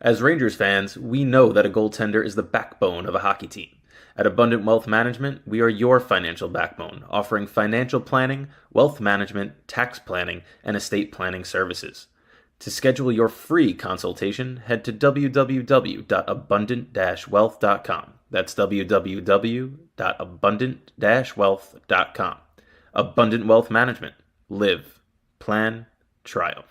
As Rangers fans, we know that a goaltender is the backbone of a hockey team. At Abundant Wealth Management, we are your financial backbone, offering financial planning, wealth management, tax planning, and estate planning services. To schedule your free consultation, head to www.abundant-wealth.com. That's www.abundant-wealth.com. Abundant Wealth Management. Live, plan, triumph.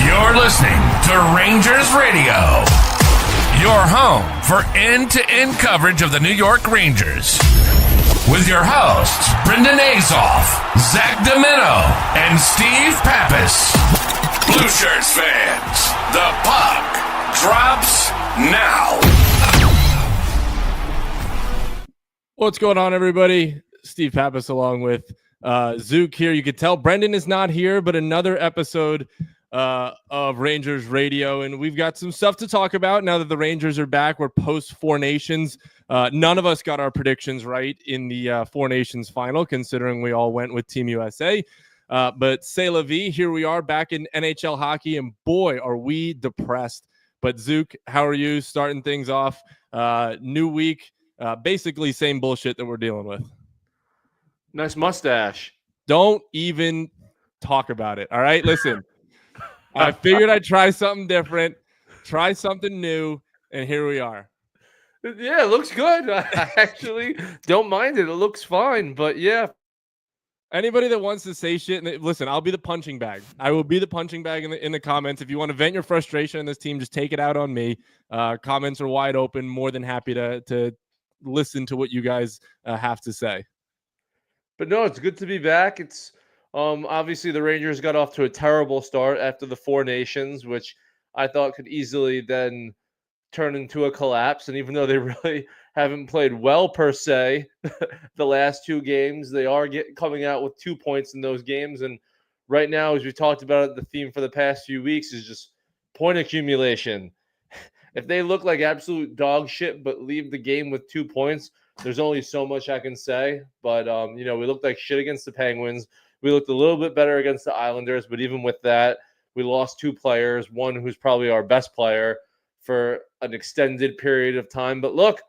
You're listening to Rangers Radio, your home for end-to-end coverage of the New York Rangers. With your hosts, Brendan Azoff, Zach Domino, and Steve Pappas. Blue Shirts fans, the puck drops now. What's going on, everybody? Steve Pappas along with Zook here. You could tell Brendan is not here, but another episode of Rangers Radio, and we've got some stuff to talk about now that the Rangers are back. We're post Four Nations. None of us got our predictions right in the Four Nations final, considering we all went with Team USA. But c'est la vie, here we are back in NHL hockey, and boy, are we depressed. But Zook, how are you? Starting things off, new week, basically same bullshit that we're dealing with. Nice mustache. Don't even talk about it. All right, listen. I figured I'd try something different, try something new, and here we are. Yeah, it looks good. I actually don't mind it. It looks fine, but yeah. Anybody that wants to say shit, listen, I'll be the punching bag. I will be the punching bag in the comments. If you want to vent your frustration on this team, just take it out on me. Comments are wide open. More than happy to listen to what you guys have to say. But no, it's good to be back. It's obviously the Rangers got off to a terrible start after the Four Nations, which I thought could easily then turn into a collapse. And even though they really haven't played well per se, the last two games, they are coming out with 2 points in those games. And right now, as we talked about it, the theme for the past few weeks is just point accumulation. If they look like absolute dog shit but leave the game with 2 points, there's only so much I can say. But, we looked like shit against the Penguins. We looked a little bit better against the Islanders, but even with that, we lost 2 players, one who's probably our best player for an extended period of time. But look,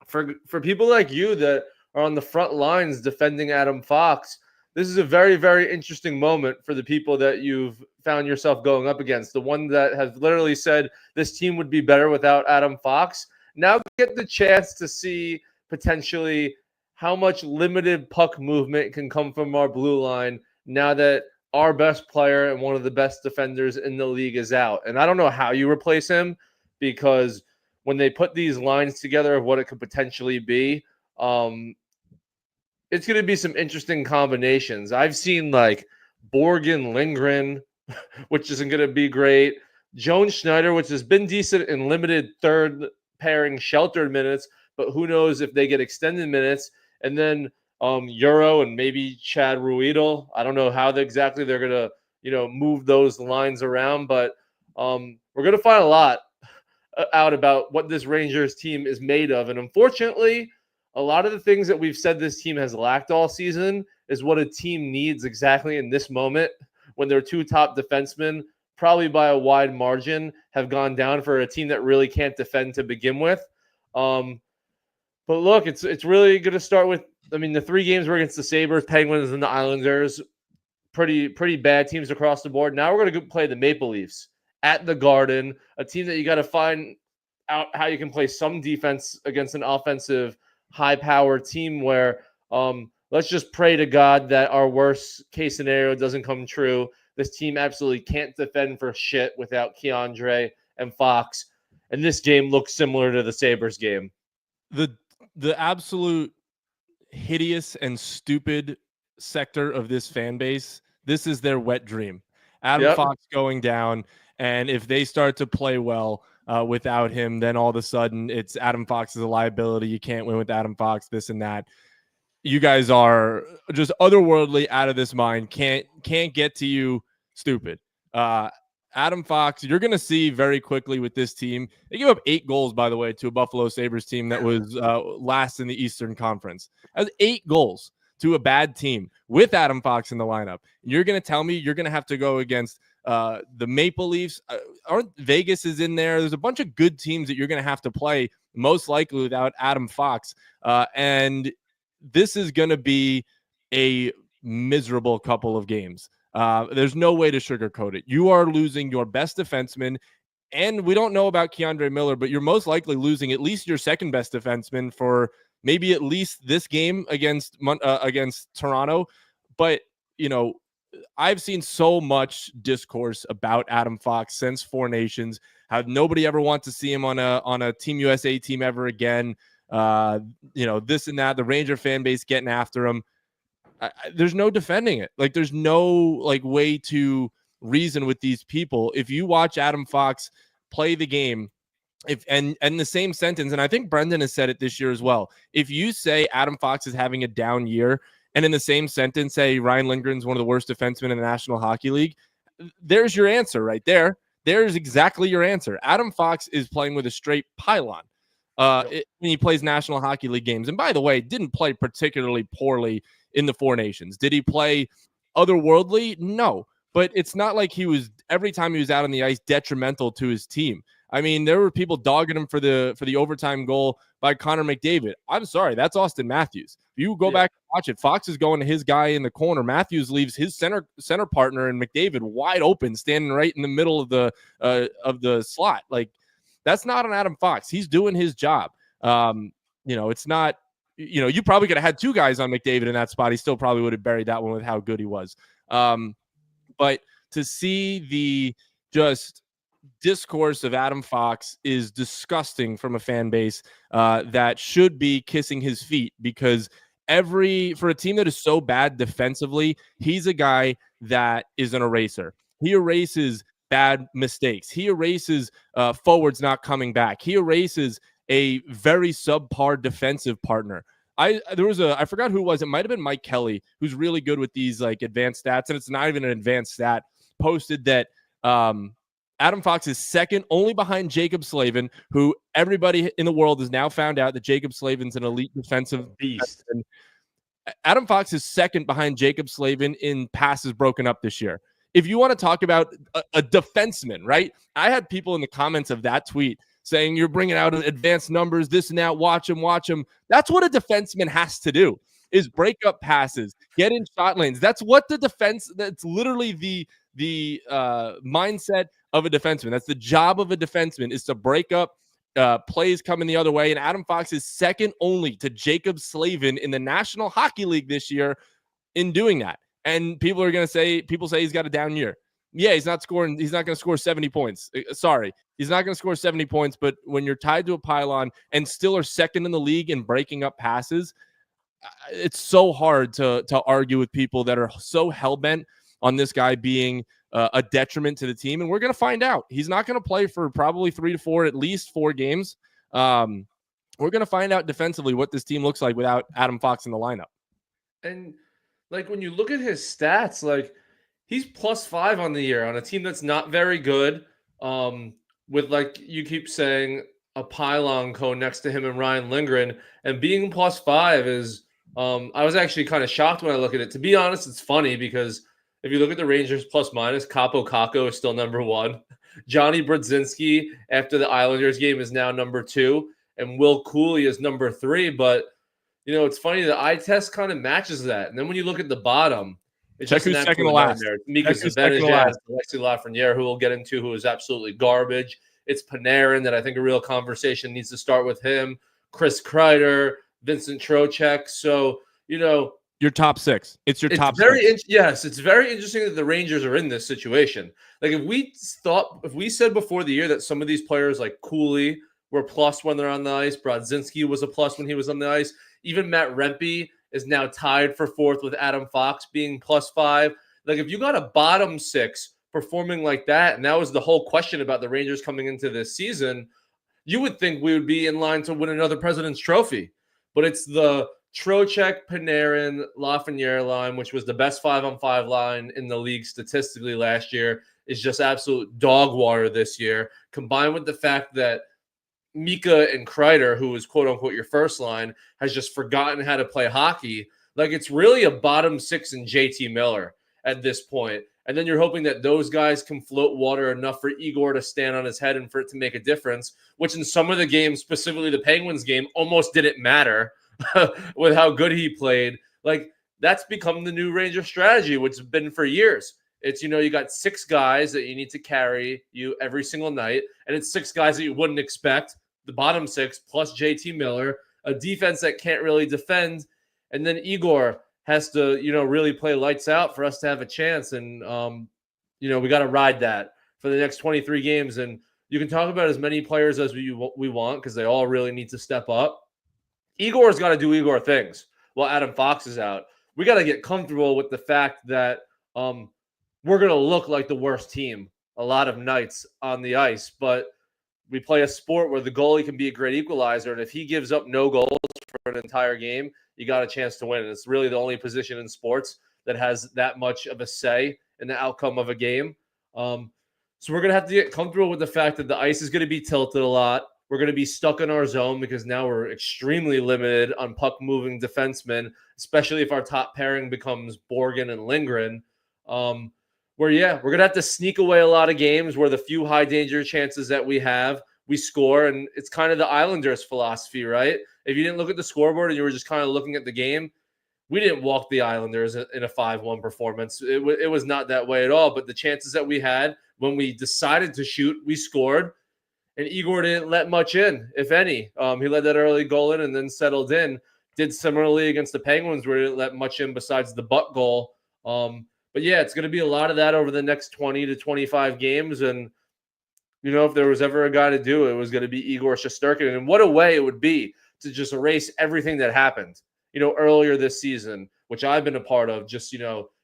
for people like you that are on the front lines defending Adam Fox, this is a very, very interesting moment for the people that you've found yourself going up against. The one that has literally said this team would be better without Adam Fox. Now get the chance to see potentially how much limited puck movement can come from our blue line now that our best player and one of the best defenders in the league is out. And I don't know how you replace him, because when they put these lines together of what it could potentially be, it's going to be some interesting combinations. I've seen like Borgen, Lindgren, which isn't going to be great. Jones Schneider, which has been decent in limited third pairing sheltered minutes, but who knows if they get extended minutes. And then Euro and maybe Chad Ruedel. I don't know how exactly they're going to, move those lines around, but we're going to find a lot out about what this Rangers team is made of. And unfortunately, a lot of the things that we've said this team has lacked all season is what a team needs exactly in this moment when their 2 top defensemen, probably by a wide margin, have gone down for a team that really can't defend to begin with. But look, it's really going to start with, the 3 games were against the Sabres, Penguins, and the Islanders. Pretty bad teams across the board. Now we're going to go play the Maple Leafs at the Garden, a team that you got to find out how you can play some defense against an offensive, high-powered team where let's just pray to God that our worst case scenario doesn't come true. This team absolutely can't defend for shit without Keandre and Fox. And this game looks similar to the Sabres game. The absolute hideous and stupid sector of this fan base, this is their wet dream. Adam Fox going down, and if they start to play well without him, then all of a sudden it's Adam Fox is a liability. You can't win with Adam Fox, this and that. You guys are just otherworldly, out of this mind. Can't get to you, stupid. Adam Fox, you're going to see very quickly with this team. They gave up 8 goals, by the way, to a Buffalo Sabres team that was last in the Eastern Conference. That was 8 goals to a bad team with Adam Fox in the lineup. You're going to tell me you're going to have to go against the Maple Leafs. Aren't Vegas is in there? There's a bunch of good teams that you're going to have to play, most likely without Adam Fox. And this is going to be a miserable couple of games. There's no way to sugarcoat it. You are losing your best defenseman, and we don't know about Keandre Miller, but you're most likely losing at least your second best defenseman for maybe at least this game against Toronto. But, I've seen so much discourse about Adam Fox since Four Nations, how nobody ever wants to see him on a Team USA team ever again. This and that, the Ranger fan base getting after him. There's no defending it. Like, there's no way to reason with these people. If you watch Adam Fox play the game, and the same sentence, and I think Brendan has said it this year as well. If you say Adam Fox is having a down year, and in the same sentence say Ryan Lindgren's one of the worst defensemen in the National Hockey League, there's your answer right there. There's exactly your answer. Adam Fox is playing with a straight pylon when he plays National Hockey League games. And by the way, didn't play particularly poorly in the Four Nations. Did he play otherworldly? No. But it's not like he was, every time he was out on the ice, detrimental to his team. I mean, there were people dogging him for the overtime goal by Connor McDavid. I'm sorry, that's Austin Matthews. If you go back and watch it, Fox is going to his guy in the corner. Matthews leaves his center partner and McDavid wide open, standing right in the middle of the slot. Like, that's not an Adam Fox. He's doing his job. It's not. You probably could have had two guys on McDavid in that spot. He still probably would have buried that one with how good he was. But to see the just discourse of Adam Fox is disgusting from a fan base that should be kissing his feet, because for a team that is so bad defensively, he's a guy that is an eraser. He erases bad mistakes. He erases forwards not coming back. He erases a very subpar defensive partner. I forgot who it was. It might have been Mike Kelly, who's really good with these advanced stats, and it's not even an advanced stat. Posted that Adam Fox is second only behind Jacob Slavin, who everybody in the world has now found out that Jacob Slavin's an elite defensive beast. And Adam Fox is second behind Jacob Slavin in passes broken up this year. If you want to talk about a defenseman, right? I had people in the comments of that tweet saying you're bringing out advanced numbers, this and that, watch him. That's what a defenseman has to do, is break up passes, get in shot lanes. That's what that's literally the mindset of a defenseman. That's the job of a defenseman, is to break up plays coming the other way. And Adam Fox is second only to Jacob Slavin in the National Hockey League this year in doing that. And people say he's got a down year. Yeah, he's not going to score 70 points. Sorry, he's not going to score 70 points. But when you're tied to a pylon and still are second in the league in breaking up passes, it's so hard to argue with people that are so hell-bent on this guy being a detriment to the team. And we're going to find out. He's not going to play for probably 3 to 4, at least 4 games. We're going to find out defensively what this team looks like without Adam Fox in the lineup. And when you look at his stats, he's +5 on the year on a team that's not very good. With you keep saying, a pylon cone next to him and Ryan Lindgren, and being +5 is. I was actually kind of shocked when I look at it. To be honest, it's funny because if you look at the Rangers +- Capo Kakko is still number 1. Johnny Brodzinski after the Islanders game is now number 2, and Will Cooley is number 3. But it's funny, the eye test kind of matches that. And then when you look at the bottom, it's check who's second to last. Mika Zibanejad, Alexi Lafreniere, who we'll get into, who is absolutely garbage. It's Panarin that I think a real conversation needs to start with him. Chris Kreider, Vincent Trocheck. So, your top 6. It's your top 6. Yes, it's very interesting that the Rangers are in this situation. If we said before the year that some of these players like Cooley were plus when they're on the ice, Brodzinski was a plus when he was on the ice, even Matt Rempe is now tied for 4th with Adam Fox being +5. If you got a bottom 6 performing like that, and that was the whole question about the Rangers coming into this season, you would think we would be in line to win another President's Trophy. But it's the Trocheck, Panarin, Lafreniere line, which was the best 5-on-5 line in the league statistically last year, is just absolute dog water this year, combined with the fact that Mika and Kreider, who is quote-unquote your first line, has just forgotten how to play hockey. It's really a bottom 6 in JT Miller at this point. And then you're hoping that those guys can float water enough for Igor to stand on his head and for it to make a difference, which in some of the games, specifically the Penguins game, almost didn't matter with how good he played. Like, that's become the new Ranger strategy, which has been for years. It's, you got 6 guys that you need to carry you every single night, and it's 6 guys that you wouldn't expect, the bottom 6 plus JT Miller, a defense that can't really defend, and then Igor has to, really play lights out for us to have a chance. And, we got to ride that for the next 23 games. And you can talk about as many players as we want because they all really need to step up. Igor's got to do Igor things while Adam Fox is out. We got to get comfortable with the fact that we're going to look like the worst team a lot of nights on the ice. But we play a sport where the goalie can be a great equalizer. And if he gives up no goals for an entire game, you got a chance to win. And it's really the only position in sports that has that much of a say in the outcome of a game. So we're going to have to get comfortable with the fact that the ice is going to be tilted a lot. We're going to be stuck in our zone because now we're extremely limited on puck-moving defensemen, especially if our top pairing becomes Borgen and Lindgren. We're going to have to sneak away a lot of games where the few high-danger chances that we have, we score. And it's kind of the Islanders' philosophy, right? If you didn't look at the scoreboard and you were just kind of looking at the game, we didn't walk the Islanders in a 5-1 performance. It was not that way at all. But the chances that we had when we decided to shoot, we scored. And Igor didn't let much in, if any. He let that early goal in and then settled in. Did similarly against the Penguins where he didn't let much in besides the butt goal. But yeah, it's going to be a lot of that over the next 20 to 25 games. And, if there was ever a guy to do it, it was going to be Igor Shesterkin. And what a way it would be to just erase everything that happened, earlier this season, which I've been a part of, just,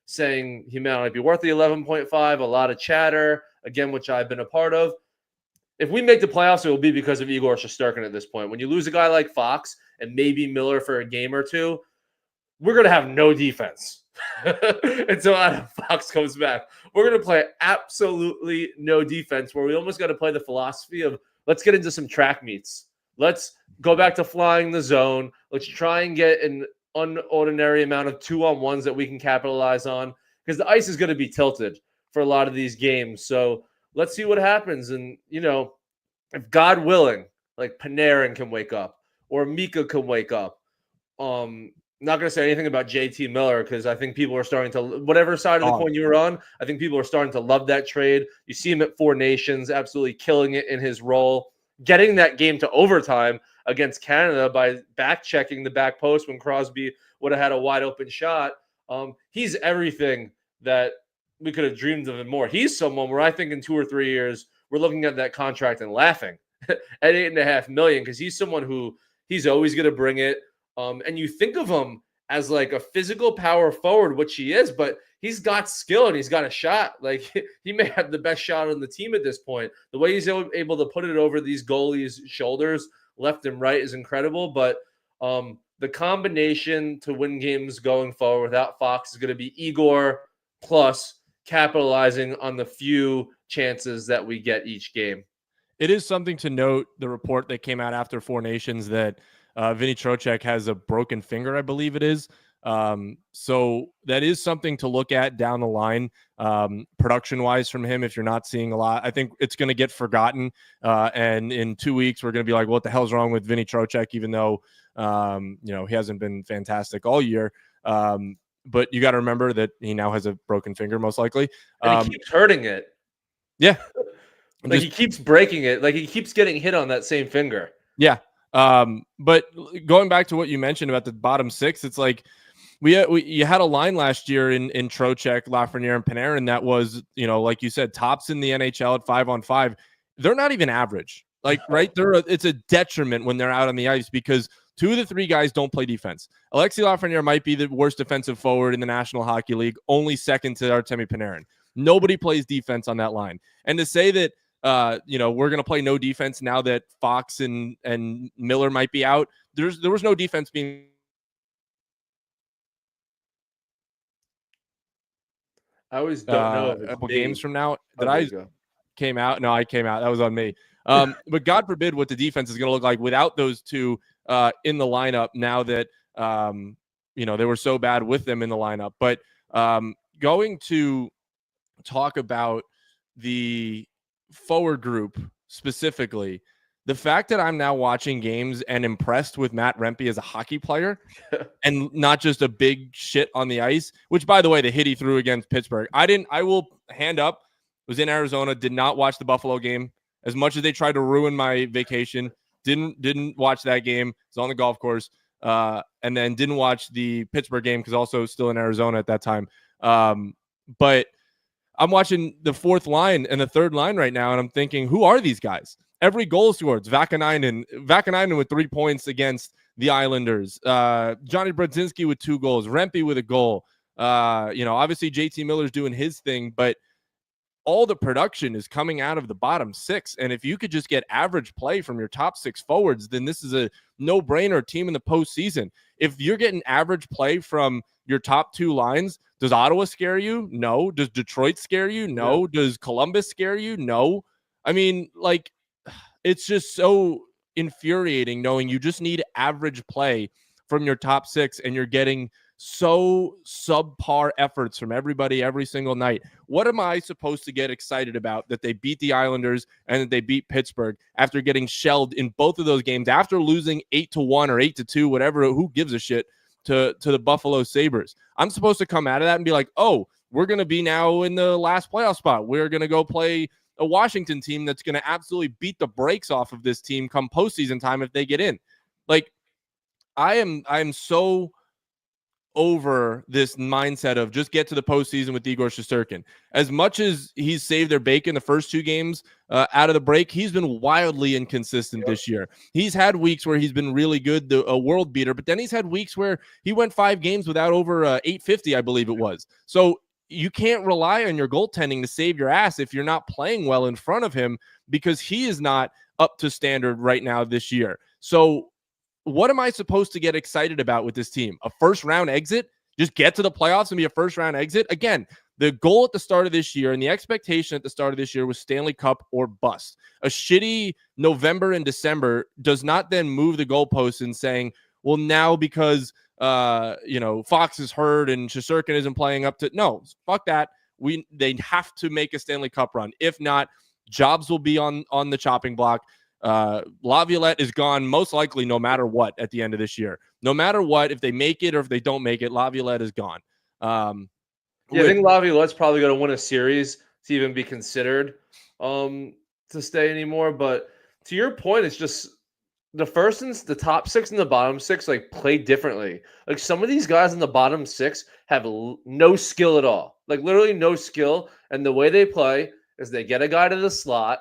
saying he might be worth the 11.5, a lot of chatter, again, which I've been a part of. If we make the playoffs, it will be because of Igor Shesterkin at this point. When you lose a guy like Fox and maybe Miller for a game or two, we're going to have no defense until Adam Fox comes back. We're going to play absolutely no defense, where we almost got to play the philosophy of let's get into some track meets. Let's go back to flying the zone. Let's try and get an unordinary amount of 2-on-1s that we can capitalize on, because the ice is going to be tilted for a lot of these games. So let's see what happens. And, if God willing, like Panarin can wake up or Mika can wake up. Not going to say anything about JT Miller because I think people are starting to, whatever side of the coin you were on, I think people are starting to love that trade. You see him at 4 Nations, absolutely killing it in his role, getting that game to overtime against Canada by back-checking the back post when Crosby would have had a wide-open shot. He's everything that we could have dreamed of and more. He's someone where I think in 2 or 3 years, we're looking at that contract and laughing at $8.5 million, because he's someone who he's always going to bring it. And you think of him as like a physical power forward, which he is, but he's got skill and he's got a shot. Like, he may have the best shot on the team at this point. The way he's able to put it over these goalies' shoulders left and right is incredible. But the combination to win games going forward without Fox is going to be Igor plus capitalizing on the few chances that we get each game. It is something to note, the report that came out after 4 Nations, that Vinny Trocheck has a broken finger, I believe it is. So that is something to look at down the line, production-wise from him. If you're not seeing a lot, I think it's going to get forgotten. And in 2 weeks, we're going to be like, what the hell's wrong with Vinny Trocheck? Even though, he hasn't been fantastic all year. But you got to remember that he now has a broken finger, most likely. And he keeps hurting it. Yeah. He keeps breaking it. Like, he keeps getting hit on that same finger. Yeah. But going back to what you mentioned about the bottom 6, it's like you had a line last year in Trocheck, Lafreniere, and Panarin that was, like you said, tops in the NHL at 5-on-5. They're not even average. Like, right? It's a detriment when they're out on the ice because 2 of the 3 guys don't play defense. Alexis Lafreniere might be the worst defensive forward in the National Hockey League, only second to Artemi Panarin. Nobody plays defense on that line. And to say that, we're going to play no defense now that Fox and Miller might be out, there was no defense being. I always don't know. A couple games from now that I came out. No, I came out. That was on me. But God forbid what the defense is going to look like without those 2 in the lineup now that, they were so bad with them in the lineup. But going to talk about the forward group specifically, the fact that I'm now watching games and impressed with Matt Rempe as a hockey player and not just a big shit on the ice, which, by the way, the hit he threw against Pittsburgh, I will hand up, was in Arizona, did not watch the Buffalo game. As much as they tried to ruin my vacation, didn't watch that game. It's on the golf course. And then didn't watch the Pittsburgh game because also still in Arizona at that time. But I'm watching the fourth line and the third line right now, and I'm thinking, who are these guys? Every goal scored. Vakanainen with 3 points against the Islanders. Johnny Brodzinski with 2 goals. Rempe with a goal. Obviously JT Miller's doing his thing, but all the production is coming out of the bottom 6. And if you could just get average play from your top 6 forwards, then this is a no-brainer team in the postseason. If you're getting average play from your top 2 lines, does Ottawa scare you? No. Does Detroit scare you? No. Yeah. Does Columbus scare you? No. I mean, like, it's just so infuriating knowing you just need average play from your top 6 and you're getting so subpar efforts from everybody every single night. What am I supposed to get excited about that they beat the Islanders and that they beat Pittsburgh after getting shelled in both of those games, after losing 8-1 or 8-2, whatever, who gives a shit, to the Buffalo Sabres? I'm supposed to come out of that and be like, oh, we're going to be now in the last playoff spot. We're going to go play a Washington team that's going to absolutely beat the brakes off of this team come postseason time if they get in. Like, I am so over this mindset of just get to the postseason with Igor Shesterkin. As much as he's saved their bacon the first 2 games out of the break, he's been wildly inconsistent this year. He's had weeks where he's been really good, a world beater, but then he's had weeks where he went 5 games without over 850, I believe it was. So you can't rely on your goaltending to save your ass if you're not playing well in front of him, because he is not up to standard right now this year. So what am I supposed to get excited about with this team? A first-round exit? Just get to the playoffs and be a first-round exit? Again, the goal at the start of this year and the expectation at the start of this year was Stanley Cup or bust. A shitty November and December does not then move the goalposts in saying, well, now because Fox is hurt and Shesterkin isn't playing up to... No, fuck that. They have to make a Stanley Cup run. If not, jobs will be on the chopping block. Laviolette is gone most likely no matter what at the end of this year. No matter what, if they make it or if they don't make it, Laviolette is gone. I think Laviolette's probably going to win a series to even be considered to stay anymore. But to your point, it's just the top 6 and the bottom 6 like play differently. Like, some of these guys in the bottom 6 have no skill at all. Like, literally no skill. And the way they play is they get a guy to the slot.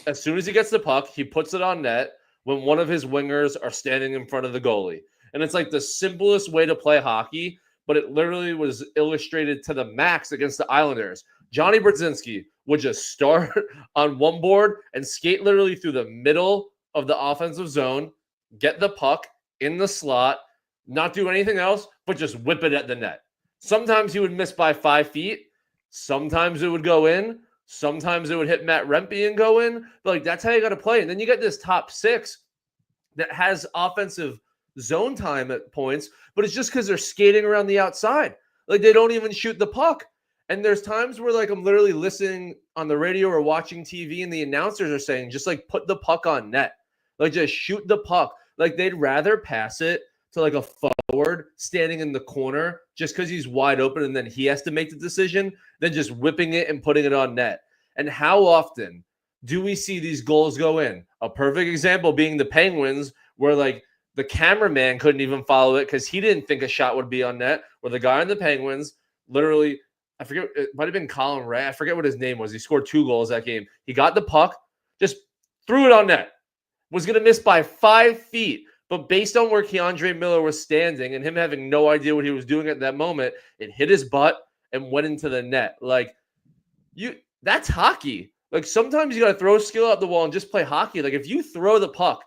As soon as he gets the puck, he puts it on net when one of his wingers are standing in front of the goalie. And it's like the simplest way to play hockey, but it literally was illustrated to the max against the Islanders. Johnny Brodzinski would just start on one board and skate literally through the middle of the offensive zone, get the puck in the slot, not do anything else, but just whip it at the net. Sometimes he would miss by 5 feet. Sometimes it would go in. Sometimes it would hit Matt Rempe and go in. But, like, that's how you got to play. And then you get this top 6 that has offensive zone time at points, but it's just because they're skating around the outside. Like, they don't even shoot the puck. And there's times where, like, I'm literally listening on the radio or watching TV and the announcers are saying, just, like, put the puck on net. Like, just shoot the puck. Like, they'd rather pass it to, like, a forward standing in the corner just because he's wide open and then he has to make the decision than just whipping it and putting it on net. And how often do we see these goals go in? A perfect example being the Penguins, where, like, the cameraman couldn't even follow it because he didn't think a shot would be on net, where the guy on the Penguins literally, I forget, it might have been Colin Ray. I forget what his name was. He scored 2 goals that game. He got the puck, just threw it on net. Was going to miss by 5 feet. But based on where Keandre Miller was standing and him having no idea what he was doing at that moment, it hit his butt and went into the net. Like, that's hockey. Like, sometimes you got to throw skill out the wall and just play hockey. Like, if you throw the puck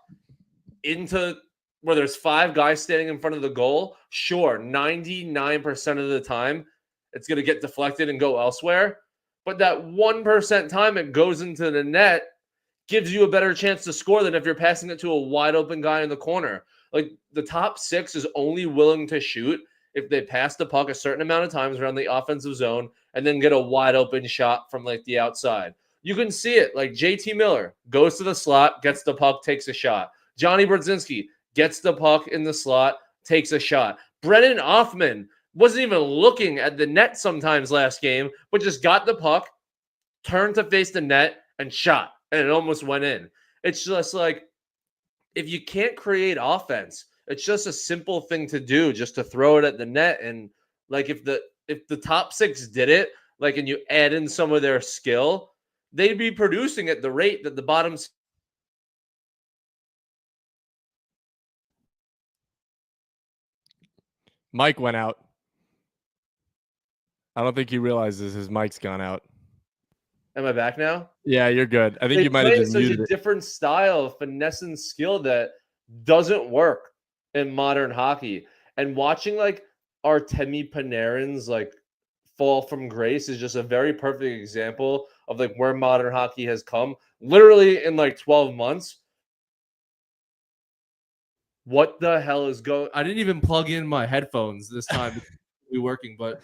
into where there's 5 guys standing in front of the goal, sure, 99% of the time it's going to get deflected and go elsewhere. But that 1% time it goes into the net gives you a better chance to score than if you're passing it to a wide open guy in the corner. Like, the top 6 is only willing to shoot if they pass the puck a certain amount of times around the offensive zone and then get a wide open shot from like the outside. You can see it. Like JT Miller goes to the slot, gets the puck, takes a shot. Johnny Brodzinski gets the puck in the slot, takes a shot. Brennan Othmann wasn't even looking at the net sometimes last game, but just got the puck, turned to face the net, and shot. And it almost went in. It's just like, if you can't create offense, it's just a simple thing to do, just to throw it at the net. And like if the top six did it, like, and you add in some of their skill, they'd be producing at the rate that the bottom. Mike went out. I don't think he realizes his mic's gone out. Am I back now? Yeah, you're good. I think you might have just muted it. Such a different style of finesse and skill that doesn't work in modern hockey. And watching like Artemi Panarin's like fall from grace is just a very perfect example of like where modern hockey has come. Literally in like 12 months. What the hell is going? I didn't even plug in my headphones this time to be working, but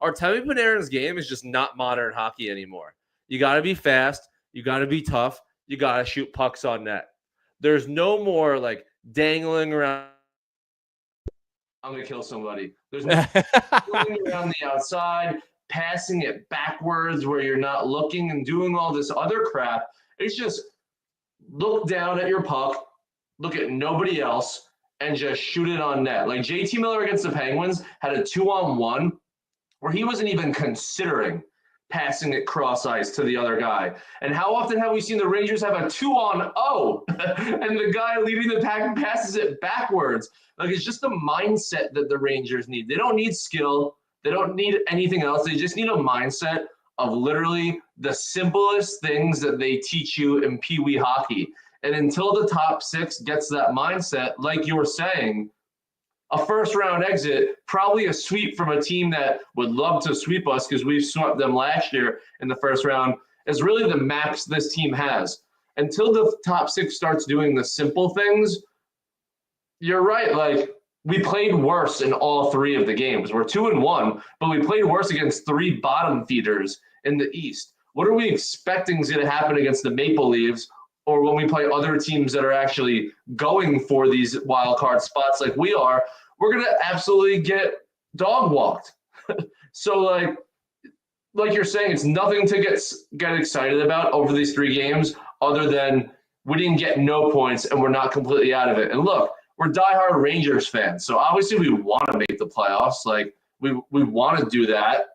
Artemi Panarin's game is just not modern hockey anymore. You got to be fast. You got to be tough. You got to shoot pucks on net. There's no more like dangling around. I'm going to kill somebody. There's no dangling around the outside, passing it backwards where you're not looking and doing all this other crap. It's just look down at your puck, look at nobody else, and just shoot it on net. Like JT Miller against the Penguins had a 2-on-1 where he wasn't even considering passing it cross ice to the other guy. And how often have we seen the Rangers have a 2-on-0 and the guy leading the pack passes it backwards? Like, it's just the mindset that the Rangers need. They don't need skill. They don't need anything else. They just need a mindset of literally the simplest things that they teach you in Pee Wee hockey. And until the top six gets that mindset, like you were saying, a first-round exit, probably a sweep from a team that would love to sweep us because we swept them last year in the first round, is really the max this team has. Until the top six starts doing the simple things, you're right. Like, we played worse in all three of the games. We're 2-1, but we played worse against three bottom feeders in the East. What are we expecting is going to happen against the Maple Leafs or when we play other teams that are actually going for these wild card spots like we are? We're going to absolutely get dog walked. So like you're saying, it's nothing to get excited about over these three games other than we didn't get no points and we're not completely out of it. And look, we're diehard Rangers fans. So obviously we want to make the playoffs. Like we want to do that.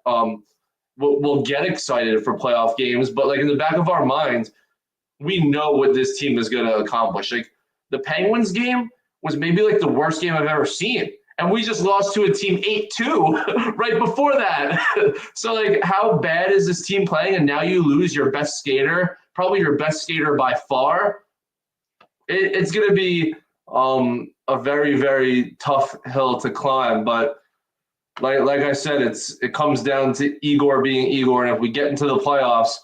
We'll get excited for playoff games, but like in the back of our minds, we know what this team is going to accomplish. Like the Penguins game was maybe like the worst game I've ever seen. And we just lost to a team 8-2 right before that. So like, how bad is this team playing? And now you lose your best skater, probably your best skater by far. It's going to be a very, very tough hill to climb. But like I said, it comes down to Igor being Igor. And if we get into the playoffs,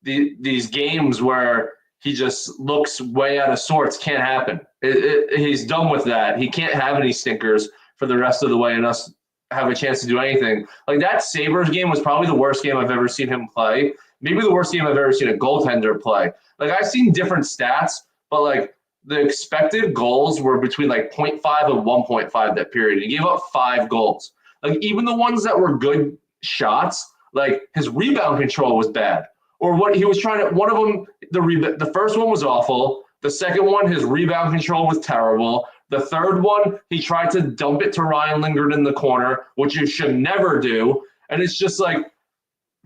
these games where he just looks way out of sorts can't happen. He's done with that. He can't have any stinkers for the rest of the way and us have a chance to do anything. Like that Sabres game was probably the worst game I've ever seen him play. Maybe the worst game I've ever seen a goaltender play. Like I've seen different stats, but like the expected goals were between like 0.5 and 1.5 that period. He gave up 5 goals. Like even the ones that were good shots, like his rebound control was bad. Or what he was trying to, one of them, the first one was awful. The second one, his rebound control was terrible. The third one, he tried to dump it to Ryan Lindgren in the corner, which you should never do. And it's just like,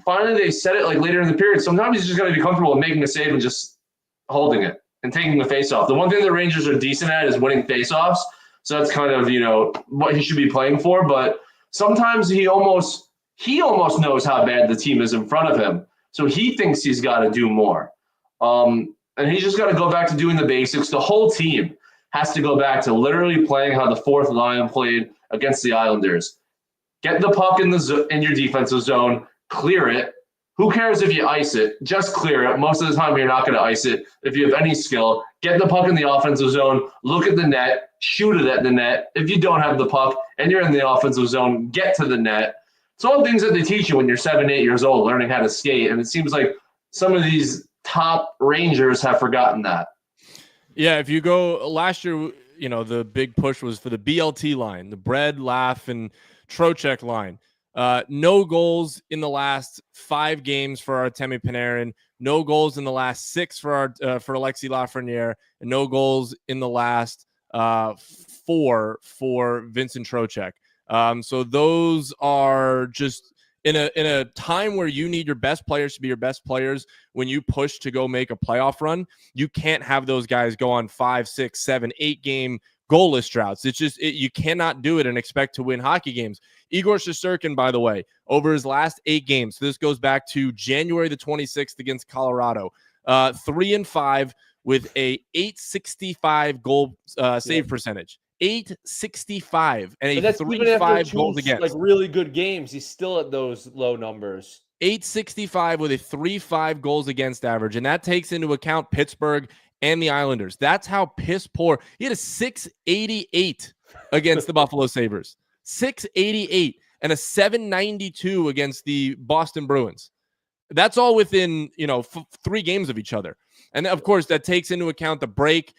finally they said it like later in the period. Sometimes he's just got to be comfortable with making a save and just holding it and taking the face-off. The one thing the Rangers are decent at is winning face-offs. So that's kind of, what he should be playing for. But sometimes he almost knows how bad the team is in front of him. So he thinks he's got to do more. And he's just got to go back to doing the basics. The whole team has to go back to literally playing how the fourth line played against the Islanders. Get the puck in your defensive zone, clear it. Who cares if you ice it? Just clear it. Most of the time, you're not going to ice it if you have any skill. Get the puck in the offensive zone, look at the net, shoot it at the net. If you don't have the puck and you're in the offensive zone, get to the net. It's all things that they teach you when you're 7, 8 years old, learning how to skate. And it seems like some of these top Rangers have forgotten that. Yeah, if you go last year, the big push was for the BLT line, the Bread, Laugh, and Trocheck line. No goals in the last 5 games for Artemi Panarin. No goals in the last 6 for Alexis Lafreniere, and no goals in the last 4 for Vincent Trocheck. So those are just in a time where you need your best players to be your best players. When you push to go make a playoff run, you can't have those guys go on 5, 6, 7, 8 game goalless droughts. It's just you cannot do it and expect to win hockey games. Igor Shesterkin, by the way, over his last 8 games, so this goes back to January the 26th against Colorado, 3-5 with a .865 goal save percentage. .865 and a 3-5 goals against. Like really good games, he's still at those low numbers. .865 with a 3-5 goals against average, and that takes into account Pittsburgh and the Islanders. That's how piss poor. He had a .688 against the Buffalo Sabres, .688, and a .792 against the Boston Bruins. That's all within 3 games of each other. And of course, that takes into account the break.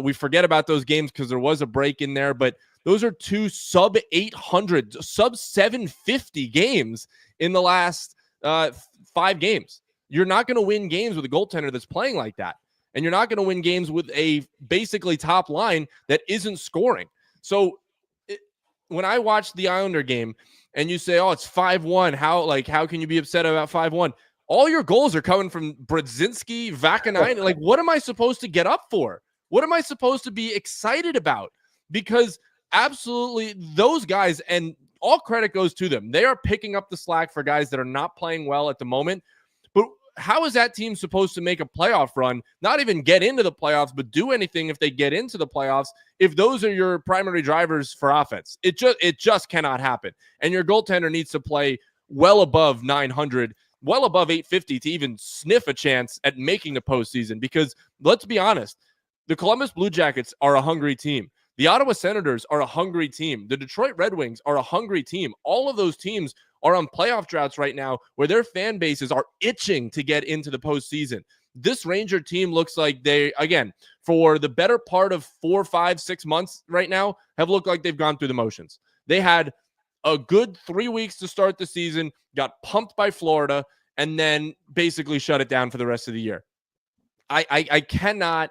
We forget about those games because there was a break in there, but those are 2 sub 800, sub 750 games in the last 5 games. You're not going to win games with a goaltender that's playing like that. And you're not going to win games with a basically top line that isn't scoring. So when I watch the Islander game and you say, oh, it's 5-1, how can you be upset about 5-1? All your goals are coming from Brodzinski, Vakanainen. Like, what am I supposed to get up for? What am I supposed to be excited about? Because absolutely those guys, and all credit goes to them, they are picking up the slack for guys that are not playing well at the moment. But how is that team supposed to make a playoff run, not even get into the playoffs, but do anything if they get into the playoffs, if those are your primary drivers for offense? It just cannot happen. And your goaltender needs to play well above 900, well above 850 to even sniff a chance at making the postseason. Because let's be honest, the Columbus Blue Jackets are a hungry team. The Ottawa Senators are a hungry team. The Detroit Red Wings are a hungry team. All of those teams are on playoff droughts right now where their fan bases are itching to get into the postseason. This Ranger team looks like they, again, for the better part of 4, 5, 6 months right now, have looked like they've gone through the motions. They had a good 3 weeks to start the season, got pumped by Florida, and then basically shut it down for the rest of the year. I cannot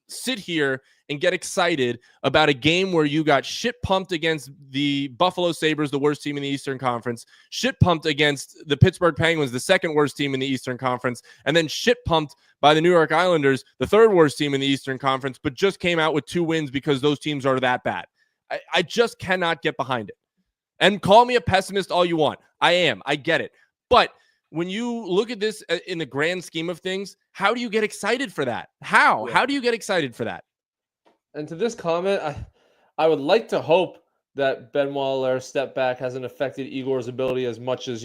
sit here and get excited about a game where you got shit pumped against the Buffalo Sabres, the worst team in the Eastern Conference, shit pumped against the Pittsburgh Penguins, the second worst team in the Eastern Conference, and then shit pumped by the New York Islanders, the third worst team in the Eastern Conference, but just came out with 2 wins because those teams are that bad. I just cannot get behind it. And call me a pessimist all you want. I am. I get it. But when you look at this in the grand scheme of things, how do you get excited for that? How? Yeah. How do you get excited for that? And to this comment, I would like to hope that Benoit Allaire's step back hasn't affected Igor's ability as much as,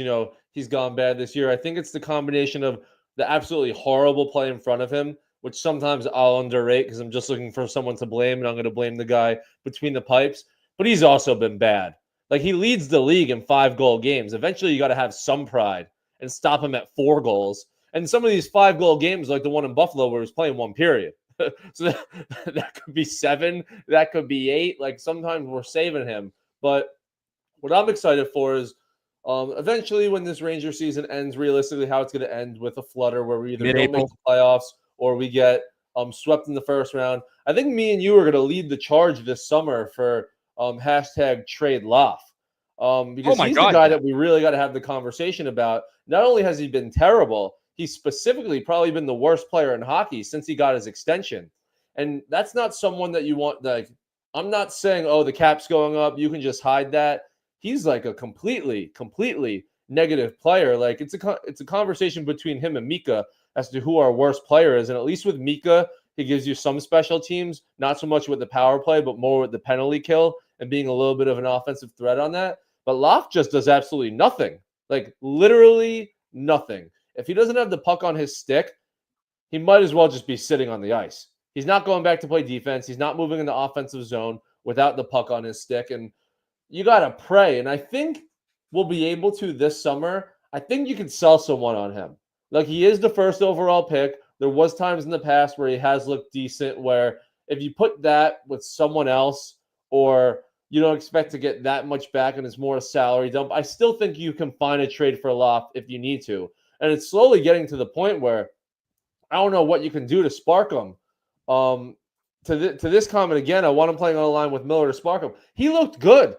he's gone bad this year. I think it's the combination of the absolutely horrible play in front of him, which sometimes I'll underrate because I'm just looking for someone to blame, and I'm going to blame the guy between the pipes. But he's also been bad. Like, he leads the league in 5-goal games. Eventually, you got to have some pride and stop him at 4 goals. And some of these 5-goal games, like the one in Buffalo where he was playing 1 period. So that could be 7, that could be 8. Like, sometimes we're saving him. But what I'm excited for is eventually when this Ranger season ends, realistically how it's going to end with a flutter where we either don't make the playoffs or we get swept in the first round. I think me and you are going to lead the charge this summer for hashtag trade Loff. Because he's the guy that we really got to have the conversation about. Not only has he been terrible, he's specifically probably been the worst player in hockey since he got his extension. And that's not someone that you want. Like, I'm not saying, oh, the cap's going up, you can just hide that. He's like a completely negative player. Like, it's a conversation between him and Mika as to who our worst player is. And at least with Mika, he gives you some special teams, not so much with the power play, but more with the penalty kill and being a little bit of an offensive threat on that. But Loff just does absolutely nothing. Like, literally nothing. If he doesn't have the puck on his stick, he might as well just be sitting on the ice. He's not going back to play defense. He's not moving in the offensive zone without the puck on his stick. And you got to pray. And I think will be able to this summer, I think you can sell someone on him. Like, he is the first overall pick. There was times in the past where he has looked decent, where if you put that with someone else, or you don't expect to get that much back and it's more a salary dump, I still think you can find a trade for Loft if you need to. And it's slowly getting to the point where I don't know what you can do to spark him. To this comment again, I want him playing on a line with Miller to spark him. He looked good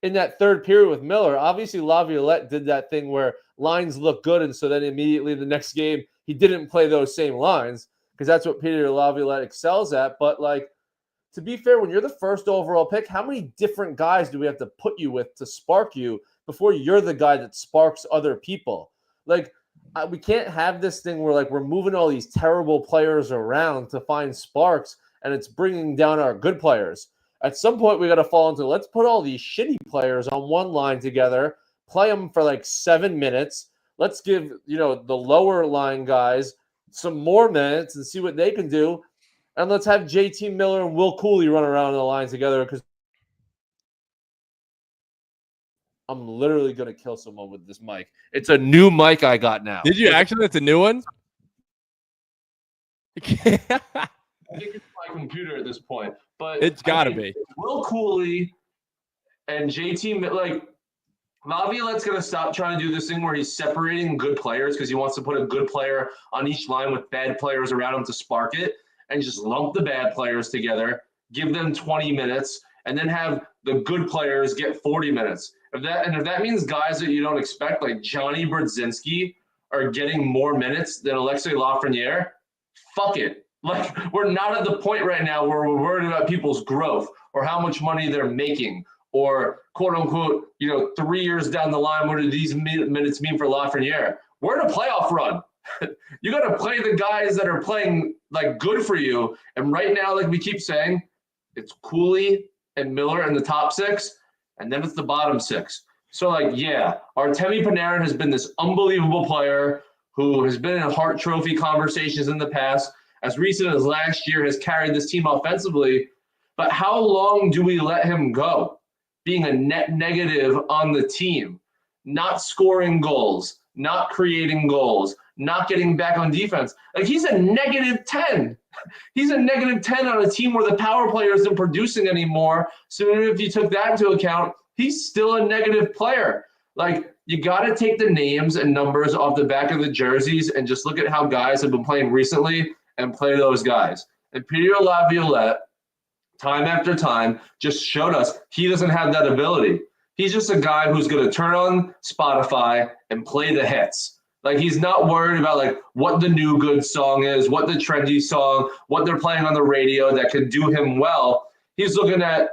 in that third period with Miller. Obviously, Laviolette did that thing where lines look good, and so then immediately the next game he didn't play those same lines, because that's what Peter Laviolette excels at. But, like, to be fair, when you're the first overall pick, how many different guys do we have to put you with to spark you before you're the guy that sparks other people? Like, we can't have this thing where, like, we're moving all these terrible players around to find sparks, and it's bringing down our good players. At some point, we got to fall into, let's put all these shitty players on one line together, play them for like 7 minutes. Let's give, the lower line guys some more minutes and see what they can do. And let's have JT Miller and Will Cooley run around the line together, because I'm literally going to kill someone with this mic. It's a new mic I got now. Did you actually? That's a new one? I think it's my computer at this point, but it's got to be. Will Cooley and JT, like, Laviolette's going to stop trying to do this thing where he's separating good players because he wants to put a good player on each line with bad players around him to spark it, and just lump the bad players together, give them 20 minutes, and then have the good players get 40 minutes. If that means guys that you don't expect, like Johnny Brodzinski, are getting more minutes than Alexei Lafreniere, fuck it. Like, we're not at the point right now where we're worried about people's growth or how much money they're making, or quote unquote, 3 years down the line, what do these minutes mean for Lafreniere? We're in a playoff run. You got to play the guys that are playing like good for you. And right now, like we keep saying, it's Cooley and Miller in the top 6, and then it's the bottom 6. So, like, yeah, Artemi Panarin has been this unbelievable player who has been in Hart Trophy conversations in the past. As recent as last year, has carried this team offensively. But how long do we let him go? Being a net negative on the team, not scoring goals, not creating goals, not getting back on defense. Like, he's a negative 10. He's a negative 10 on a team where the power player isn't producing anymore. So even if you took that into account, he's still a negative player. Like, you got to take the names and numbers off the back of the jerseys and just look at how guys have been playing recently and play those guys. And Peter Laviolette, time after time, just showed us he doesn't have that ability. He's just a guy who's going to turn on Spotify and play the hits. Like, he's not worried about, like, what the new good song is, what the trendy song, what they're playing on the radio that could do him well. He's looking at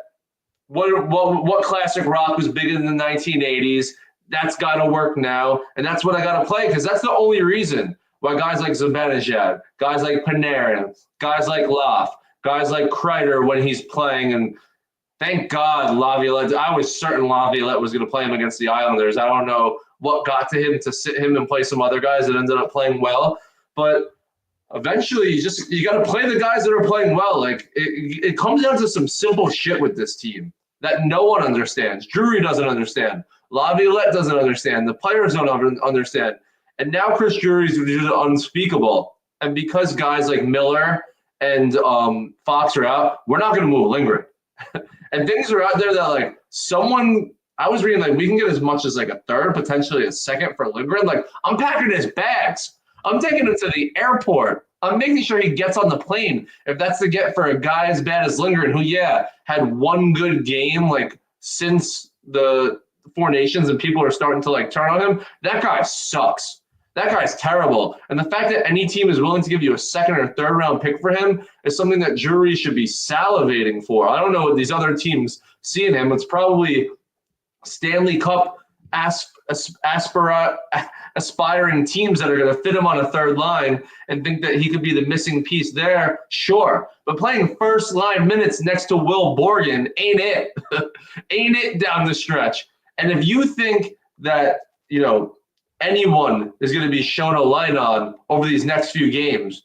what classic rock was big in the 1980s. That's got to work now, and that's what I got to play, because that's the only reason why guys like Zibanejad, guys like Panarin, guys like Loft, guys like Kreider when he's playing, and thank God Laviolette. I was certain Laviolette was going to play him against the Islanders. I don't know what got to him to sit him and play some other guys that ended up playing well, but eventually you got to play the guys that are playing well. Like, it comes down to some simple shit with this team that no one understands. Drury doesn't understand. Laviolette doesn't understand. The players don't understand. And now Chris Drury's doing the unspeakable. And because guys like Miller and Fox are out, we're not going to move Lindgren. And things are out there that, like, I was reading, like, we can get as much as like a third, potentially a second for Lindgren. Like, I'm packing his bags. I'm taking him to the airport. I'm making sure he gets on the plane. If that's to get for a guy as bad as Lindgren, who, had one good game, like, since the Four Nations, and people are starting to, like, turn on him, that guy sucks. That guy's terrible. And the fact that any team is willing to give you a second or third round pick for him is something that Drury should be salivating for. I don't know what these other teams see in him. It's probably Stanley Cup aspiring teams that are going to fit him on a third line and think that he could be the missing piece there. Sure. But playing first line minutes next to Will Borgen ain't it. Ain't it down the stretch. And if you think that, anyone is going to be shown a light on over these next few games,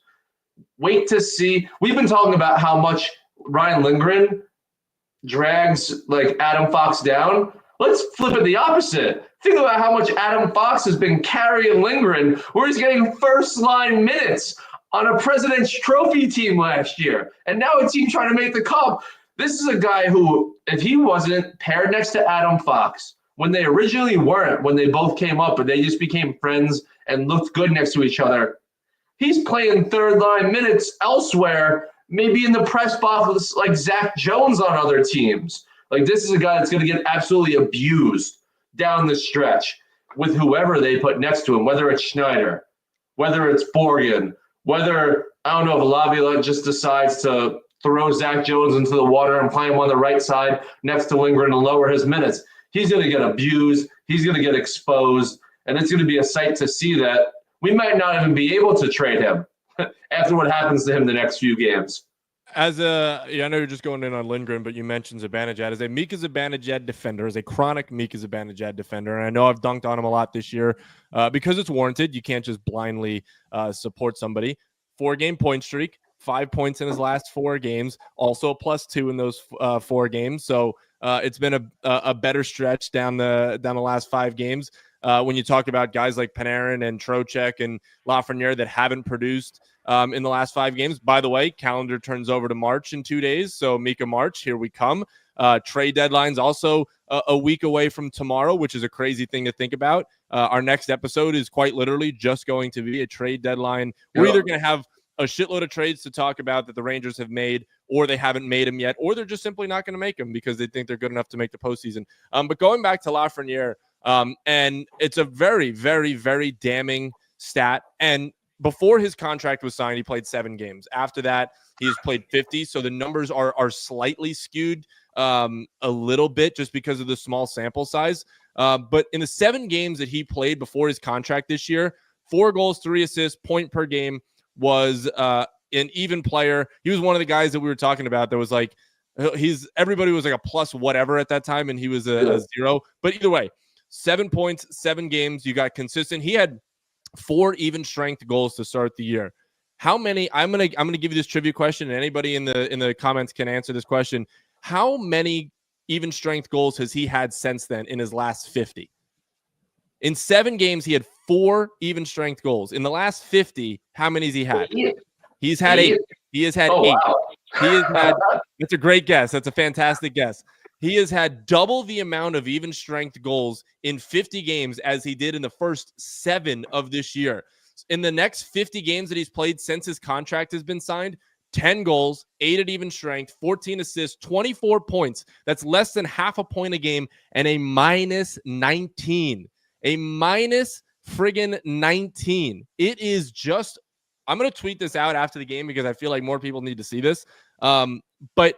wait to see. We've been talking about how much Ryan Lindgren drags, like, Adam Fox down. Let's flip it the opposite. Think about how much Adam Fox has been carrying Lindgren, where he's getting first-line minutes on a President's Trophy team last year, and now a team trying to make the Cup. This is a guy who, if he wasn't paired next to Adam Fox, when they originally weren't, when they both came up, but they just became friends and looked good next to each other, he's playing third-line minutes elsewhere, maybe in the press box with like Zach Jones on other teams. Like, this is a guy that's going to get absolutely abused down the stretch with whoever they put next to him, whether it's Schneider, whether it's Borgen, whether, I don't know, if Laviolette just decides to throw Zach Jones into the water and play him on the right side next to Lindgren and lower his minutes. He's going to get abused. He's going to get exposed. And it's going to be a sight to see that we might not even be able to trade him after what happens to him the next few games. I know you're just going in on Lindgren, but you mentioned Zibanejad. As a Mika Zibanejad defender, as a chronic Mika Zibanejad defender, and I know I've dunked on him a lot this year because it's warranted. You can't just blindly support somebody. 4-game point streak, 5 points in his last 4 games, also a +2 in those 4 games. So it's been a better stretch down the last 5 games. When you talk about guys like Panarin and Trocheck and Lafreniere that haven't produced in the last 5 games. By the way, calendar turns over to March in 2 days. So Mika March, here we come. Trade deadline's also a week away from tomorrow, which is a crazy thing to think about. Our next episode is quite literally just going to be a trade deadline. We're either going to have a shitload of trades to talk about that the Rangers have made, or they haven't made them yet, or they're just simply not going to make them because they think they're good enough to make the postseason. But going back to Lafreniere, and it's a very, very, very damning stat. And before his contract was signed, he played 7 games. After that, he's played 50. So the numbers are slightly skewed a little bit just because of the small sample size. But in the 7 games that he played before his contract this year, 4 goals, 3 assists, point per game, was an even player. He was one of the guys that we were talking about that was like, everybody was like a plus whatever at that time, and he was a 0. But either way, 7 points, 7 games. You got consistent. He had 4 even strength goals to start the year. How many? I'm gonna give you this trivia question, and anybody in the comments can answer this question. How many even strength goals has he had since then in his last 50? In 7 games, he had 4 even strength goals. In the last 50, how many has he had? He's had 8. He has had 8. Wow. He has had. That's a great guess. That's a fantastic guess. He has had double the amount of even strength goals in 50 games as he did in the first 7 of this year. In the next 50 games that he's played since his contract has been signed, 10 goals, 8 at even strength, 14 assists, 24 points. That's less than half a point a game, and a -19. A -19. It is just, I'm going to tweet this out after the game because I feel like more people need to see this. But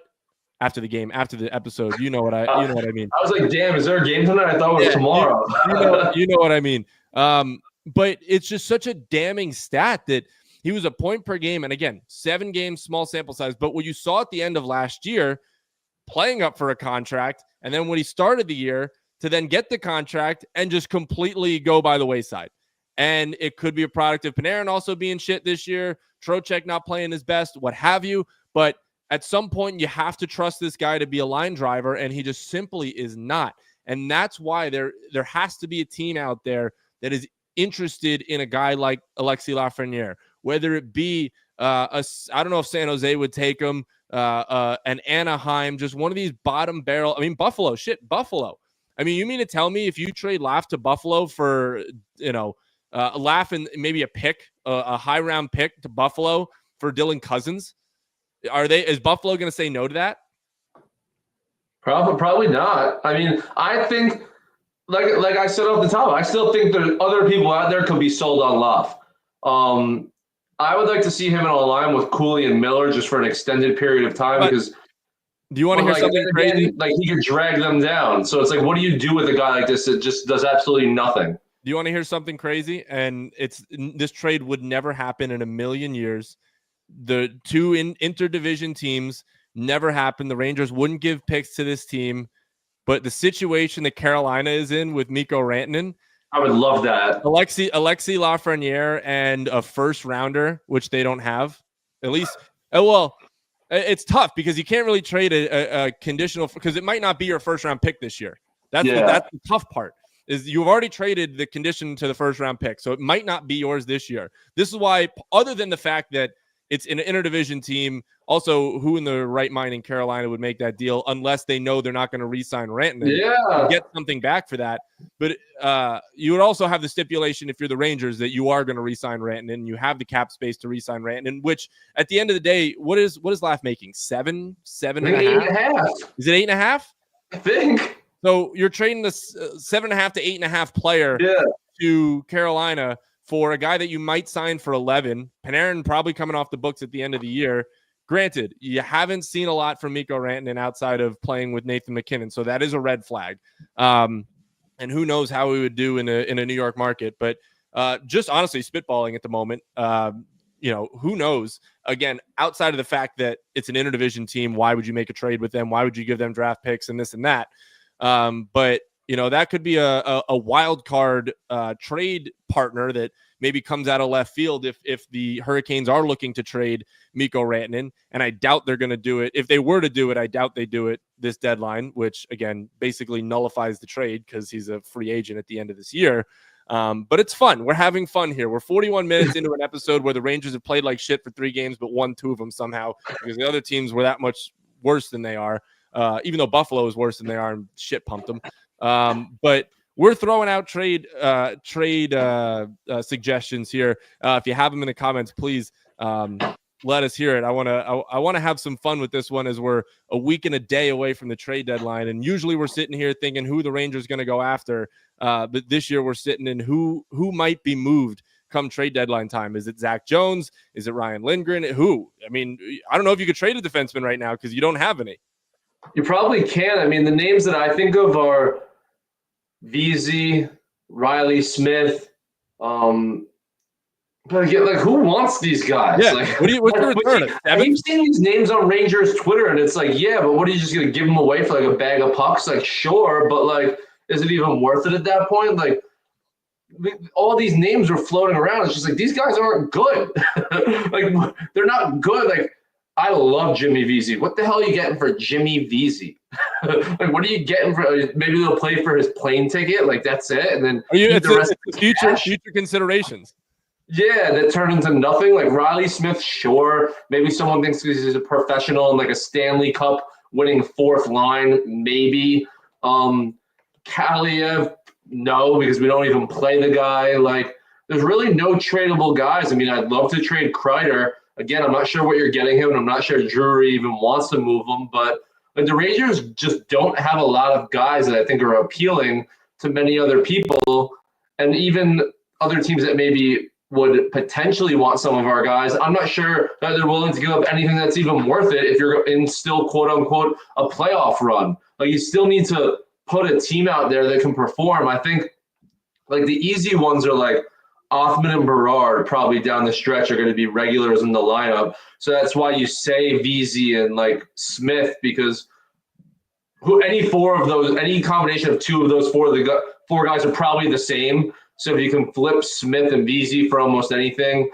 after the game, after the episode, you know what I mean. I was like, damn, is there a game tonight? I thought it was tomorrow. You know what I mean. But it's just such a damning stat that he was a point per game. And again, 7 games, small sample size. But what you saw at the end of last year, playing up for a contract, and then when he started the year, to then get the contract and just completely go by the wayside. And it could be a product of Panarin also being shit this year, Trocheck not playing his best, what have you. But at some point, you have to trust this guy to be a line driver, and he just simply is not. And that's why there has to be a team out there that is interested in a guy like Alexis Lafreniere, whether it be I don't know if San Jose would take him, an Anaheim, just one of these bottom barrel. I mean, Buffalo. I mean, you mean to tell me if you trade Laf to Buffalo for, Laf and maybe a pick, a high round pick to Buffalo for Dylan Cousins, is Buffalo going to say no to that? Probably not. I mean, I think, like I said off the top, I still think there other people out there could be sold on Laf. I would like to see him in a line with Cooley and Miller just for an extended period of time because. Do you want to hear something crazy? Like, he could drag them down. So it's like, what do you do with a guy like this that just does absolutely nothing? Do you want to hear something crazy? And this trade would never happen in a million years. The 2 interdivision teams never happened. The Rangers wouldn't give picks to this team. But the situation that Carolina is in with Mikko Rantanen, I would love that. Alexis Lafreniere and a first rounder, which they don't have. At least, it's tough because you can't really trade a conditional because it might not be your first round pick this year. That's the tough part. is you've already traded the condition to the first round pick, so it might not be yours this year. This is why, other than the fact that it's an interdivision team, also who in the right mind in Carolina would make that deal unless they know they're not going to re-sign Rantanen and get something back for that. But you would also have the stipulation, if you're the Rangers, that you are going to re-sign Rantanen and you have the cap space to re-sign Rantanen, which at the end of the day, what is Laugh making? 7 and a half? Is it 8.5? I think. So you're trading this 7.5 to 8.5 player to Carolina for a guy that you might sign for 11. Panarin probably coming off the books at the end of the year. Granted, you haven't seen a lot from Mikko Rantanen outside of playing with Nathan MacKinnon, so that is a red flag. And who knows how he would do in a New York market. But just honestly spitballing at the moment, who knows? Again, outside of the fact that it's an interdivision team, why would you make a trade with them? Why would you give them draft picks and this and that? But that could be a wild card trade partner that maybe comes out of left field if the Hurricanes are looking to trade Mikko Rantanen, and I doubt they're going to do it. If they were to do it, I doubt they do it this deadline, which again basically nullifies the trade because he's a free agent at the end of this year. But it's fun. We're having fun here. We're 41 minutes into an episode where the Rangers have played like shit for 3 games, but won 2 of them somehow because the other teams were that much worse than they are. Even though Buffalo is worse than they are and shit pumped them. But we're throwing out trade suggestions here. If you have them in the comments, please let us hear it. I want to have some fun with this one as we're a week and a day away from the trade deadline. And usually we're sitting here thinking who the Rangers going to go after. But this year we're sitting in who might be moved come trade deadline time. Is it Zach Jones? Is it Ryan Lindgren? Who? I mean, I don't know if you could trade a defenseman right now because you don't have any. You probably can. I mean, the names that I think of are Vesey, Riley Smith. But again, like, who wants these guys? Yeah. Like, what's your return? You've seen these names on Rangers Twitter, and it's like, yeah, but what are you just gonna give them away for like a bag of pucks? Like, sure, but like, is it even worth it at that point? Like, all these names were floating around. It's just like these guys aren't good. Like, they're not good. Like, I love Jimmy Vesey. What the hell are you getting for Jimmy Vesey? Like, what are you getting for? Maybe they'll play for his plane ticket. Like, that's it, and then future considerations. Yeah, that turned into nothing. Like Riley Smith, sure. Maybe someone thinks he's a professional and like a Stanley Cup winning 4th line. Maybe Kaliev, no, because we don't even play the guy. Like, there's really no tradable guys. I mean, I'd love to trade Kreider. Again, I'm not sure what you're getting him, and I'm not sure Drury even wants to move him. But like, the Rangers just don't have a lot of guys that I think are appealing to many other people, and even other teams that maybe would potentially want some of our guys. I'm not sure that they're willing to give up anything that's even worth it if you're in still, quote unquote, a playoff run. Like, you still need to put a team out there that can perform. I think like the easy ones are like Othmann and Berard probably down the stretch are going to be regulars in the lineup. So that's why you say Vesey and like Smith, because any combination of 2 of those 4 guys are probably the same. So if you can flip Smith and Vesey for almost anything,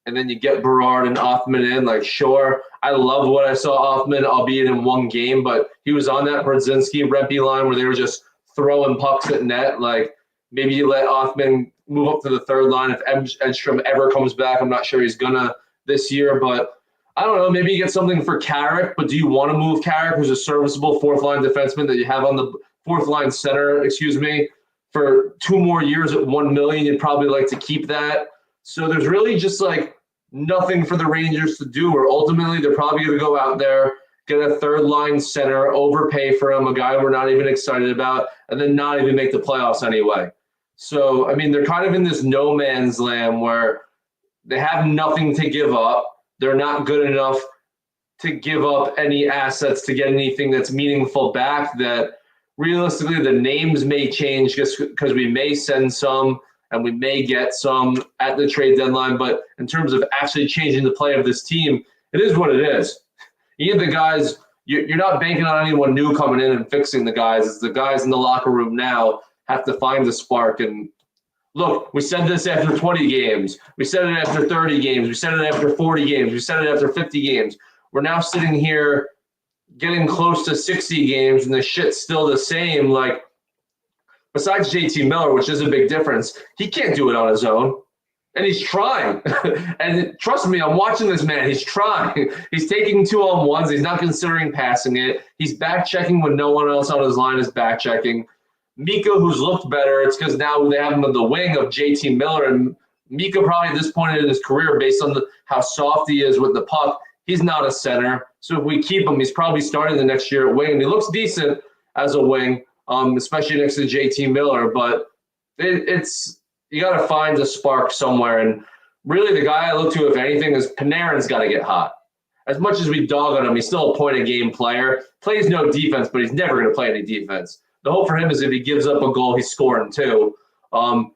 and then you get Berard and Othmann in, like, sure. I love what I saw Othmann, albeit in 1 game, but he was on that Brzezinski-Rempe line where they were just throwing pucks at net. Like, maybe you let Othmann move up to the 3rd line if Edstrom ever comes back. I'm not sure he's gonna this year, but I don't know. Maybe you get something for Carrick, but do you want to move Carrick, who's a serviceable 4th line defenseman that you have on the 4th line center, for 2 more years at $1 million? You'd probably like to keep that. So there's really just like nothing for the Rangers to do, or ultimately they're probably going to go out there, get a 3rd line center, overpay for him, a guy we're not even excited about, and then not even make the playoffs anyway. So, I mean, they're kind of in this no man's land where they have nothing to give up. They're not good enough to give up any assets to get anything that's meaningful back. That realistically, the names may change just because we may send some and we may get some at the trade deadline. But in terms of actually changing the play of this team, it is what it is. You get the guys, you're not banking on anyone new coming in and fixing the guys. It's the guys in the locker room now have to find the spark. And look, we said this after 20 games. We said it after 30 games. We said it after 40 games. We said it after 50 games. We're now sitting here getting close to 60 games and the shit's still the same. Like, besides JT Miller, which is a big difference, he can't do it on his own. And he's trying. And trust me, I'm watching this man. He's trying. He's taking 2-on-1s. He's not considering passing it. He's back checking when no one else on his line is back checking. Mika, who's looked better, it's because now they have him on the wing of JT Miller. And Mika probably at this point in his career, based on how soft he is with the puck, he's not a center. So if we keep him, he's probably starting the next year at wing. And he looks decent as a wing, especially next to JT Miller. But it's you got to find a spark somewhere. And really the guy I look to, if anything, is Panarin's got to get hot. As much as we dog on him, he's still a point-a-game player. Plays no defense, but he's never going to play any defense. The hope for him is if he gives up a goal, he's scoring too. And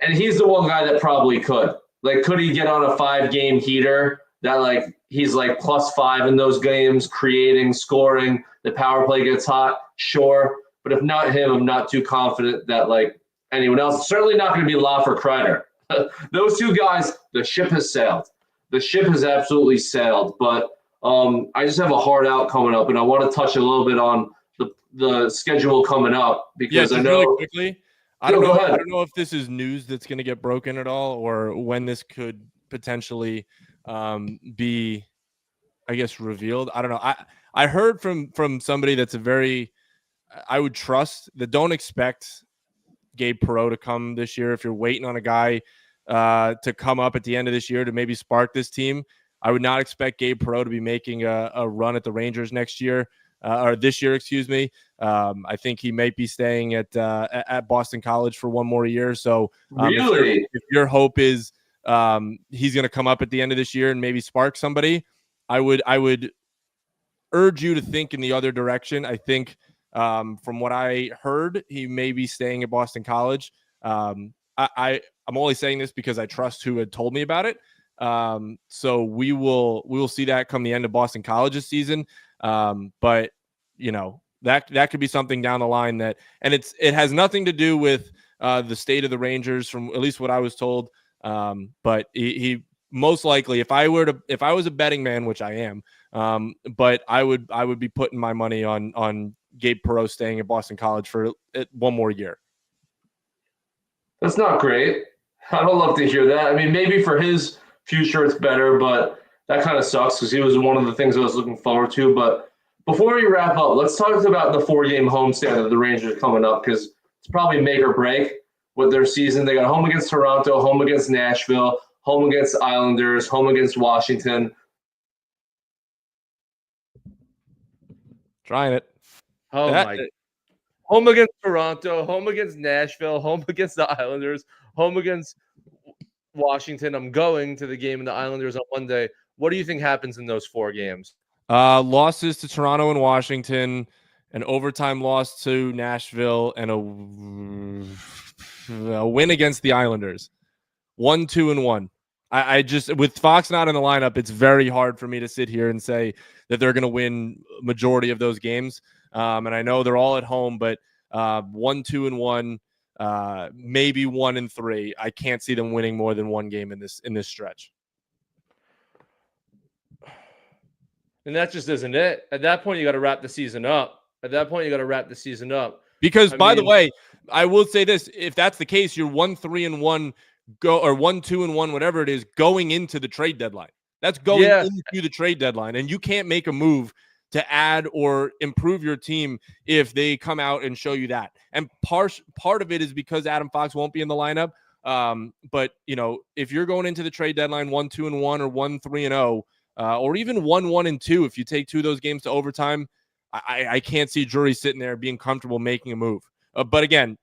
he's the one guy that probably could. Like, could he get on a 5-game heater that, like, he's like +5 in those games, creating, scoring, the power play gets hot? Sure. But if not him, I'm not too confident that, like, anyone else. Certainly not going to be Law for Kreider. Those two guys, the ship has sailed. The ship has absolutely sailed. But I just have a hard out coming up, and I want to touch a little bit on the schedule coming up because I know. Really quickly, I don't know if this is news that's going to get broken at all, or when this could potentially be, I guess, revealed. I don't know. I heard from somebody that's I would trust, that don't expect Gabe Perreault to come this year. If you're waiting on a guy to come up at the end of this year to maybe spark this team, I would not expect Gabe Perreault to be making a run at the Rangers next year, or this year, excuse me. I think he might be staying at Boston College for one more year. So really, if your hope is he's going to come up at the end of this year and maybe spark somebody, I would urge you to think in the other direction. I think from what I heard, he may be staying at Boston College. I'm only saying this because I trust who had told me about it. So we will see that come the end of Boston College's season. But you know, that could be something down the line that, and it has nothing to do with the state of the Rangers, from at least what I was told. But he most likely, if I was a betting man, which I am, but I would be putting my money on Gabe Perreault staying at Boston College for one more year. That's not great. I don't love to hear that. I mean, maybe for his future it's better, but that kind of sucks because he was one of the things I was looking forward to. But before we wrap up, let's talk about the 4-game homestand that the Rangers are coming up, because it's probably make or break with their season. They got home against Toronto, home against Nashville, home against the Islanders, home against Washington. Trying it. Home against Toronto, home against Nashville, home against the Islanders, home against Washington. I'm going to the game in the Islanders on Monday. What do you think happens in those 4 games? Losses to Toronto and Washington, an overtime loss to Nashville, and a win against the Islanders. 1-2-1. I just, with Fox not in the lineup, it's very hard for me to sit here and say that they're going to win majority of those games. And I know they're all at home, but 1-2-1, maybe 1-3. I can't see them winning more than one game in this stretch. And that just isn't it. At that point, you got to wrap the season up. Because, by the way, I will say this: if that's the case, you're 1-3-1 or 1-2-1, whatever it is, going into the trade deadline. That's going into the trade deadline, and you can't make a move to add or improve your team if they come out and show you that. And part of it is because Adam Fox won't be in the lineup. But you know, if you're going into the trade deadline 1-2-1 or 1-3-0, or even 1-1-2, if you take 2 of those games to overtime, I can't see Drury sitting there being comfortable making a move. But again,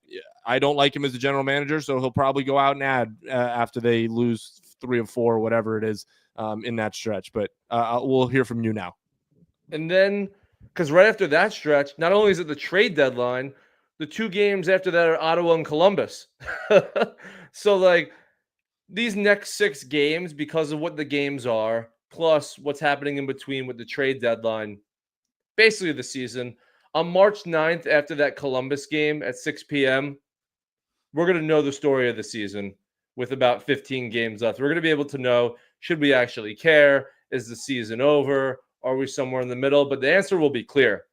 I don't like him as a general manager, so he'll probably go out and add after they lose 3 of 4, whatever it is, in that stretch. But we'll hear from you now. And then, because right after that stretch, not only is it the trade deadline, the 2 games after that are Ottawa and Columbus. So, like, these next 6 games, because of what the games are, plus what's happening in between with the trade deadline, basically the season. On March 9th, after that Columbus game at 6 p.m., we're going to know the story of the season with about 15 games left. We're going to be able to know, should we actually care? Is the season over? Are we somewhere in the middle? But the answer will be clear.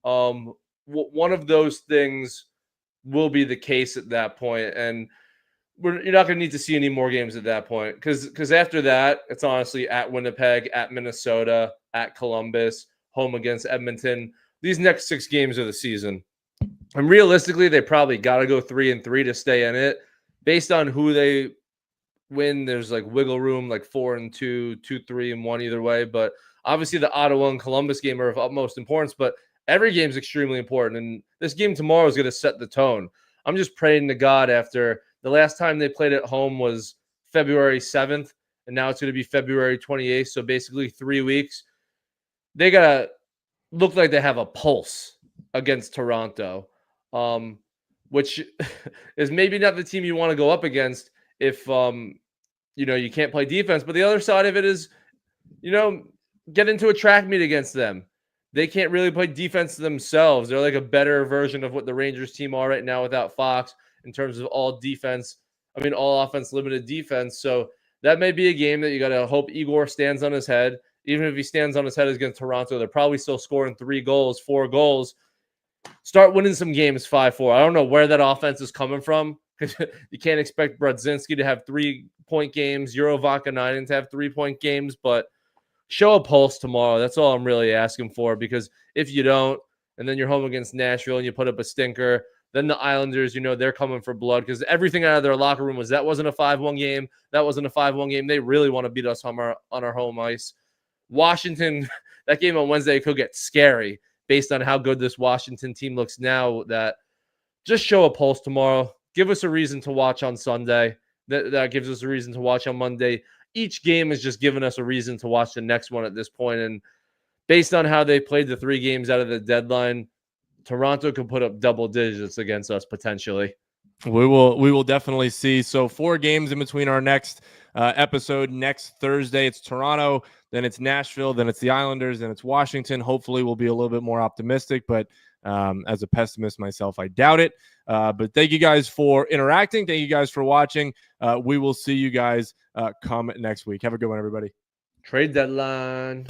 One of those things will be the case at that point, and you're not going to need to see any more games at that point because after that, it's honestly at Winnipeg, at Minnesota, at Columbus, home against Edmonton. These next 6 games of the season. And realistically, they probably got to go 3-3 to stay in it. Based on who they win, there's like wiggle room, like 4-2, 2-3-1 either way. But obviously, the Ottawa and Columbus game are of utmost importance. But every game is extremely important, and this game tomorrow is going to set the tone. I'm just praying to God after the last time they played at home was February 7th, and now it's going to be February 28th. So basically 3 weeks. They got to look like they have a pulse against Toronto, which is maybe not the team you want to go up against if, you can't play defense. But the other side of it is, get into a track meet against them. They can't really play defense themselves. They're like a better version of what the Rangers team are right now without Fox in terms of all offense, limited defense. So that may be a game that you got to hope Igor stands on his head. Even if he stands on his head against Toronto, they're probably still scoring 4 goals. Start winning some games 5-4. I don't know where that offense is coming from. You can't expect Brodzinski to have 3-point games, Euro Vakanainen to have 3-point games, but show a pulse tomorrow. That's all I'm really asking for, because if you don't, and then you're home against Nashville and you put up a stinker, then the Islanders, they're coming for blood because everything out of their locker room was that wasn't a 5-1 game. That wasn't a 5-1 game. They really want to beat us on our home ice. Washington, that game on Wednesday could get scary based on how good this Washington team looks now. That just show a pulse tomorrow. Give us a reason to watch on Sunday. That gives us a reason to watch on Monday. Each game is just giving us a reason to watch the next one at this point. And based on how they played the 3 games out of the deadline, Toronto could put up double digits against us potentially. We will definitely see. So 4 games in between our next episode. Next Thursday, it's Toronto, then it's Nashville, then it's the Islanders, then it's Washington. Hopefully we'll be a little bit more optimistic, but as a pessimist myself, I doubt it. But thank you guys for interacting. Thank you guys for watching. We will see you guys come next week. Have a good one, everybody. Trade deadline.